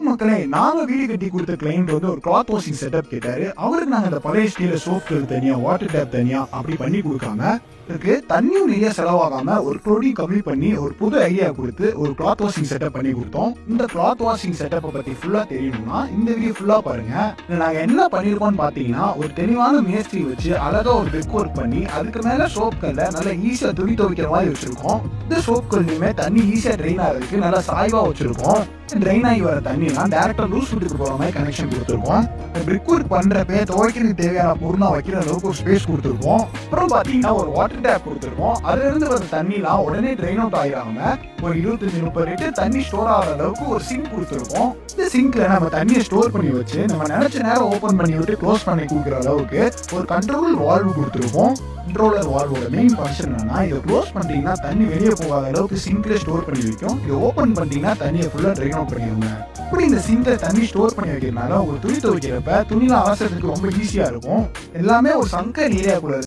மக்களே, நாங்க வீடு கட்டி கொடுத்த கிளைண்ட் வந்து ஒரு கிளாத் வாஷிங் செட்டப் கேட்டாரு. அவருக்கு நாங்க அந்த பழைய ஸ்டீல சோப்கள் தனியா, வாட்டர் டேப் தனியா அப்படி பண்ணி கொடுக்காம, இதுக்கு தண்ணியும் நிறைய செலவாகாம ஒரு ப்ரோடியும் கம்மி பண்ணி ஒரு புது ஐடியா கொடுத்து ஒரு கிளாத் வாஷிங் செட்டப் பண்ணி கொடுத்தோம். இந்த கிளாத் வாஷிங் செட்டப்பை பத்தி ஃபுல்லா தெரியணும்னா இந்த வீடியோ ஃபுல்லா பாருங்க. நாங்க என்ன பண்ணிருக்கோம்னு பாத்தீங்கன்னா, ஒரு தெளிவான மேஸ்திரி வச்சு அழகா ஒரு பிரிக் ஒர்க் பண்ணி அதுக்கு மேல சோப்கல்ல நல்லா ஈஸியா துணி துவைக்கிற மாதிரி வச்சிருக்கோம். இந்த சோப்கல்லையுமே தண்ணி ஈஸியா ட்ரெயின் ஆகிறதுக்கு நல்லா சாய்வா வச்சிருக்கோம். ட்ரெயின் ஆகி வர தண்ணி எல்லாம் டேரக்டா லூஸ் விட்டுக்கு போற மாதிரி கனெக்ஷன் கொடுத்துருக்கோம். பிரிக் ஒர்க் பண்றப்ப துவைக்கிறதுக்கு தேவையான பொருளா வைக்கிற அளவுக்கு ஒரு ஸ்பேஸ் கொடுத்துருக்கோம். அப்புறம் பாத்தீங்கன்னா ஒரு வாட்டர் டேப் கொடுத்துருக்கோம். அதுல இருந்து வர தண்ணி எல்லாம் உடனே ட்ரெயின் அவுட் ஆகிடாம ஒரு 25-30 லிட்டர் தண்ணி ஸ்டோர் ஆகிற அளவுக்கு ஒரு சிங்க் கொடுத்துருக்கோம். இந்த சிங்க்ல நம்ம தண்ணியை ஸ்டோர் பண்ணி வச்சு நம்ம நினைச்ச நேரம் ஓபன் பண்ணி விட்டு க்ளோஸ் பண்ணி கொடுக்குற அளவுக்கு ஒரு கண்ட்ரோல் வால்வு கொடுத்துருக்கோம். கண்ட்ரோலர் வால்வோட மெயின் ஃபங்க்ஷன் என்னன்னா, இதை க்ளோஸ் பண்ணிட்டீங்கன்னா தண்ணி வெளியே போகாத அளவுக்கு சிங்க்ல ஸ்டோர் பண்ணி வைக்கும். இதை ஓபன் பண்ணிட்டீங்கன்னா தண்ணியை ஃபுல்லா ட்ரெயின் அவுட் பண்ணிடுங்க. இப்படி இந்த சிங்க்ல தண்ணி ஸ்டோர் பண்ணி வைக்கிறதுனால ஒரு துணி துவைக்கிறப்ப துணிலாம் அவசரத்துக்கு ரொம்ப ஈஸியா இருக்கும். எல்லாமே ஒரு சங்கர் ஏரியாக்குள்ள